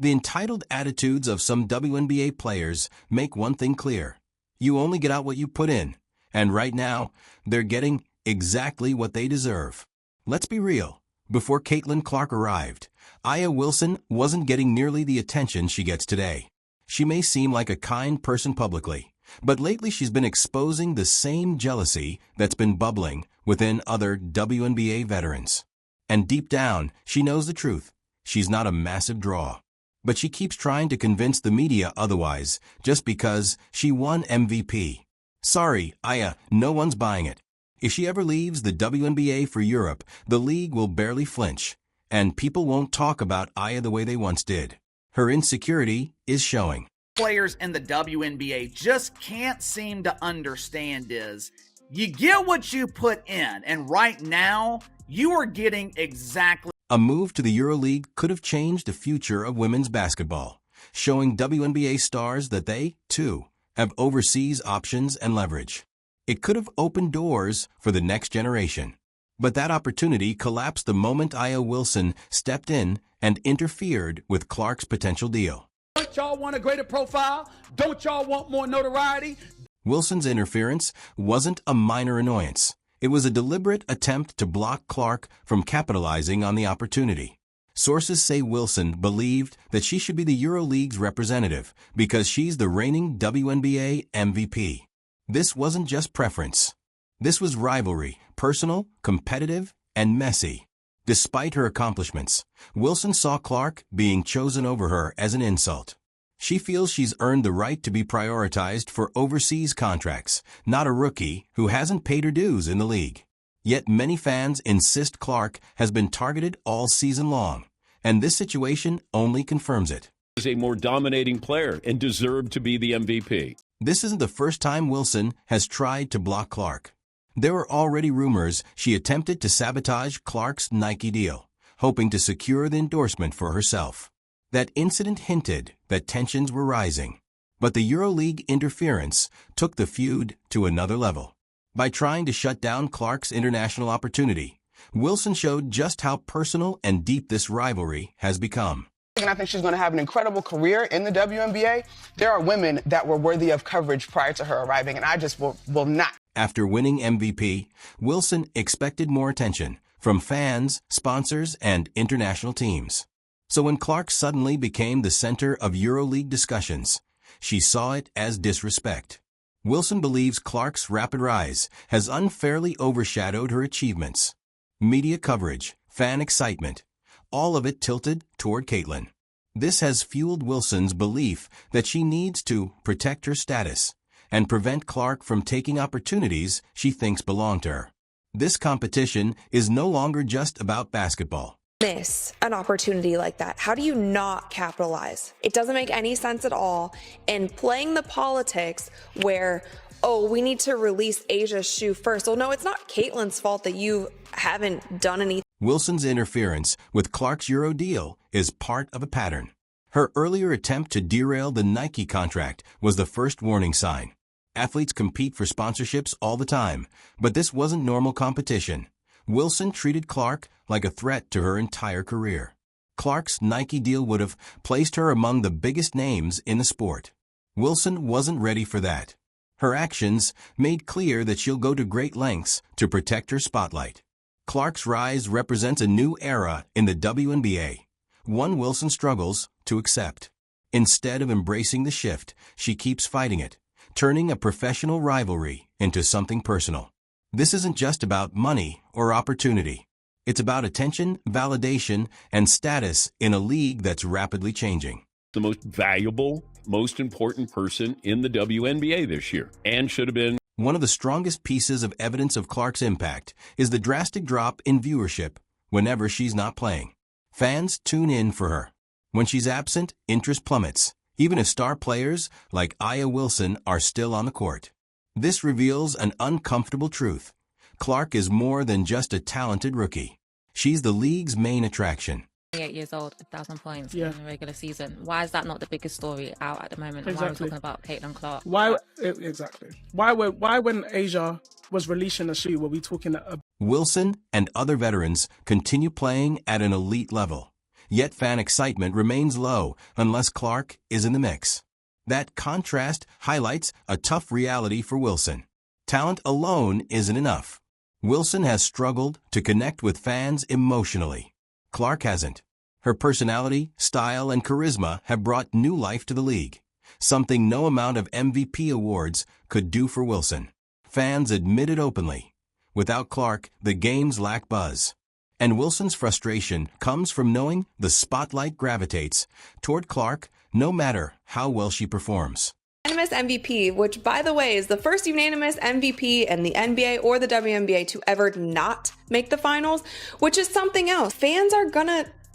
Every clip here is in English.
The entitled attitudes of some WNBA players make one thing clear. You only get out what you put in. And right now, they're getting exactly what they deserve. Let's be real. Before Caitlin Clark arrived, Aya Wilson wasn't getting nearly the attention she gets today. She may seem like a kind person publicly, but lately she's been exposing the same jealousy that's been bubbling within other WNBA veterans. And deep down, she knows the truth. She's not a massive draw. But she keeps trying to convince the media otherwise just because she won MVP. Sorry, Aya, no one's buying it. If she ever leaves the WNBA for Europe, the league will barely flinch, and people won't talk about Aya the way they once did. Her insecurity is showing. Players in the WNBA just can't seem to understand is you get what you put in, and right now you are getting exactly. A move to the EuroLeague could have changed the future of women's basketball, showing WNBA stars that they, too, have overseas options and leverage. It could have opened doors for the next generation. But that opportunity collapsed the moment Aya Wilson stepped in and interfered with Clark's potential deal. Don't y'all want a greater profile? Don't y'all want more notoriety? Wilson's interference wasn't a minor annoyance. It was a deliberate attempt to block Clark from capitalizing on the opportunity. Sources say Wilson believed that she should be the EuroLeague's representative because she's the reigning WNBA MVP. This wasn't just preference. This was rivalry, personal, competitive, and messy. Despite her accomplishments, Wilson saw Clark being chosen over her as an insult. She feels she's earned the right to be prioritized for overseas contracts, not a rookie who hasn't paid her dues in the league. Yet many fans insist Clark has been targeted all season long, and this situation only confirms it. Is a more dominating player and deserved to be the MVP. This isn't the first time Wilson has tried to block Clark. There were already rumors she attempted to sabotage Clark's Nike deal, hoping to secure the endorsement for herself. That incident hinted that tensions were rising. But the EuroLeague interference took the feud to another level. By trying to shut down Clark's international opportunity, Wilson showed just how personal and deep this rivalry has become. And I think she's going to have an incredible career in the WNBA. There are women that were worthy of coverage prior to her arriving, and I just will not. After winning MVP, Wilson expected more attention from fans, sponsors, and international teams. So when Clark suddenly became the center of EuroLeague discussions, she saw it as disrespect. Wilson believes Clark's rapid rise has unfairly overshadowed her achievements. Media coverage, fan excitement, all of it tilted toward Caitlin. This has fueled Wilson's belief that she needs to protect her status and prevent Clark from taking opportunities she thinks belong to her. This competition is no longer just about basketball. Miss an opportunity like that? How do you not capitalize? It doesn't make any sense at all. And playing the politics where, oh, we need to release Asia's shoe first. Well, no, it's not Caitlin's fault that you haven't done anything. Wilson's interference with Clark's Euro deal is part of a pattern. Her earlier attempt to derail the Nike contract was the first warning sign. Athletes compete for sponsorships all the time, but this wasn't normal competition. Wilson treated Clark like a threat to her entire career. Clark's Nike deal would have placed her among the biggest names in the sport. Wilson wasn't ready for that. Her actions made clear that she'll go to great lengths to protect her spotlight. Clark's rise represents a new era in the WNBA, one Wilson struggles to accept. Instead of embracing the shift, she keeps fighting it, turning a professional rivalry into something personal. This isn't just about money or opportunity. It's about attention, validation, and status in a league that's rapidly changing. The most valuable, most important person in the WNBA this year, and should have been. One of the strongest pieces of evidence of Clark's impact is the drastic drop in viewership whenever she's not playing. Fans tune in for her. When she's absent, interest plummets, even if star players like Aya Wilson are still on the court. This reveals an uncomfortable truth. Clark is more than just a talented rookie. She's the league's main attraction. 8 years old, 1,000 points in the regular season. Why is that not the biggest story out at the moment? And why are we talking about Caitlin Clark? Why exactly? Why when Asia was releasing a shoe, were we talking Wilson and other veterans continue playing at an elite level. Yet fan excitement remains low unless Clark is in the mix. That contrast highlights a tough reality for Wilson. Talent alone isn't enough. Wilson has struggled to connect with fans emotionally. Clark hasn't. Her personality, style, and charisma have brought new life to the league, something no amount of MVP awards could do for Wilson. Fans admit it openly. Without Clark, the games lack buzz. And Wilson's frustration comes from knowing the spotlight gravitates toward Clark no matter how well she performs. Unanimous MVP, which by the way is the first unanimous MVP in the NBA or the WNBA to ever not make the finals, which is something else. Fans are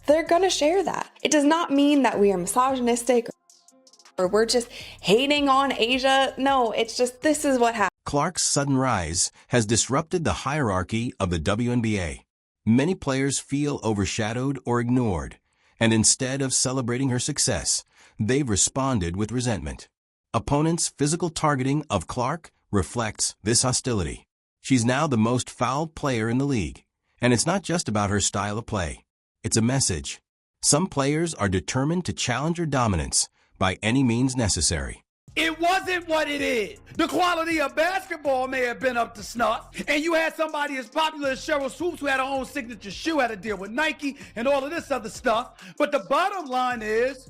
they're gonna share that. It does not mean that we are misogynistic or we're just hating on Asia. No, it's just this is what happened. Clark's sudden rise has disrupted the hierarchy of the WNBA. Many players feel overshadowed or ignored, and instead of celebrating her success, they've responded with resentment. Opponents' physical targeting of Clark reflects this hostility. She's now the most fouled player in the league, and it's not just about her style of play. It's a message. Some players are determined to challenge her dominance by any means necessary. It wasn't what it is. The quality of basketball may have been up to snuff, and you had somebody as popular as Cheryl Swoops who had her own signature shoe, had to deal with Nike and all of this other stuff. But the bottom line is,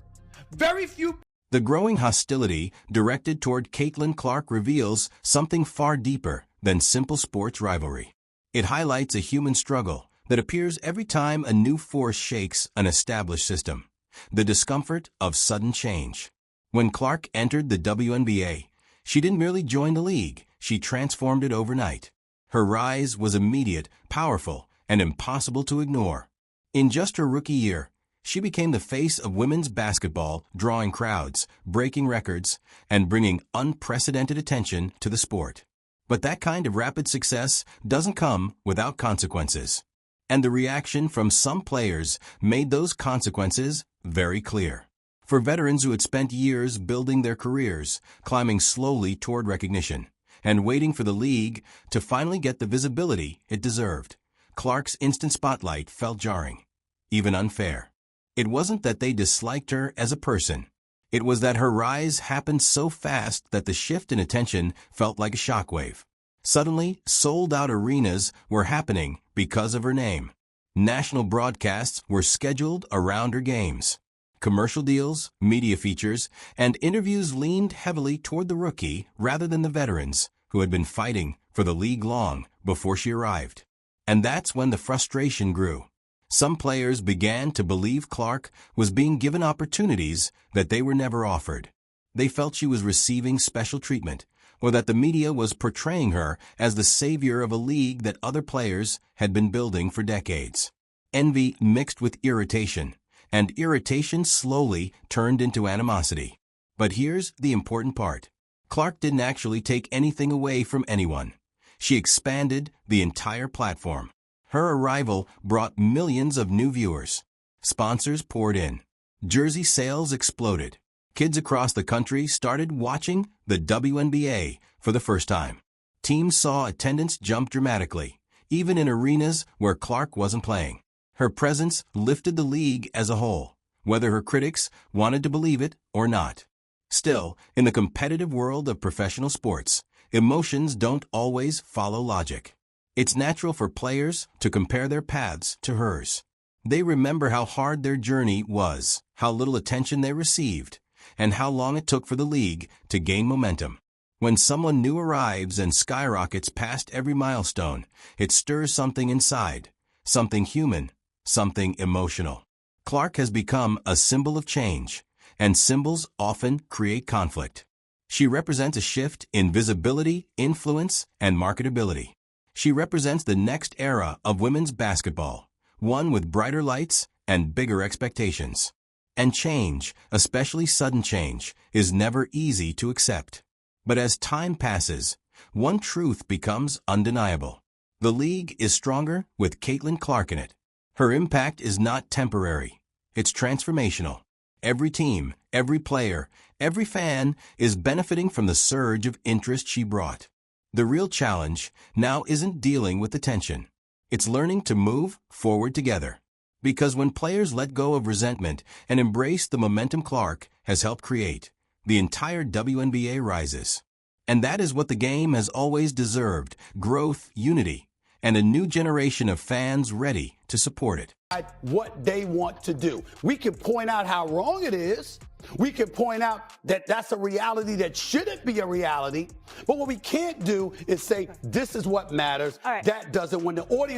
very few. The growing hostility directed toward Caitlin Clark reveals something far deeper than simple sports rivalry. It highlights a human struggle that appears every time a new force shakes an established system. The discomfort of sudden change. When Clark entered the WNBA, she didn't merely join the league, she transformed it overnight. Her rise was immediate, powerful, and impossible to ignore. In just her rookie year, she became the face of women's basketball, drawing crowds, breaking records, and bringing unprecedented attention to the sport. But that kind of rapid success doesn't come without consequences. And the reaction from some players made those consequences very clear. For veterans who had spent years building their careers, climbing slowly toward recognition, and waiting for the league to finally get the visibility it deserved, Clark's instant spotlight felt jarring, even unfair. It wasn't that they disliked her as a person. It was that her rise happened so fast that the shift in attention felt like a shockwave. Suddenly, sold-out arenas were happening because of her name. National broadcasts were scheduled around her games. Commercial deals, media features, and interviews leaned heavily toward the rookie rather than the veterans who had been fighting for the league long before she arrived. And that's when the frustration grew. Some players began to believe Clark was being given opportunities that they were never offered. They felt she was receiving special treatment, or that the media was portraying her as the savior of a league that other players had been building for decades. Envy mixed with irritation, and irritation slowly turned into animosity. But here's the important part. Clark didn't actually take anything away from anyone. She expanded the entire platform. Her arrival brought millions of new viewers. Sponsors poured in. Jersey sales exploded. Kids across the country started watching the WNBA for the first time. Teams saw attendance jump dramatically, even in arenas where Clark wasn't playing. Her presence lifted the league as a whole, whether her critics wanted to believe it or not. Still, in the competitive world of professional sports, emotions don't always follow logic. It's natural for players to compare their paths to hers. They remember how hard their journey was, how little attention they received, and how long it took for the league to gain momentum. When someone new arrives and skyrockets past every milestone, it stirs something inside, something human, something emotional. Clark has become a symbol of change, and symbols often create conflict. She represents a shift in visibility, influence, and marketability. She represents the next era of women's basketball, one with brighter lights and bigger expectations. And change, especially sudden change, is never easy to accept. But as time passes, one truth becomes undeniable. The league is stronger with Caitlin Clark in it. Her impact is not temporary. It's transformational. Every team, every player, every fan is benefiting from the surge of interest she brought. The real challenge now isn't dealing with the tension. It's learning to move forward together. Because when players let go of resentment and embrace the momentum Clark has helped create, the entire WNBA rises. And that is what the game has always deserved: growth, unity, and a new generation of fans ready to support it. What they want to do. We can point out how wrong it is. We can point out that that's a reality that shouldn't be a reality. But what we can't do is say this is what matters. That doesn't. When the audience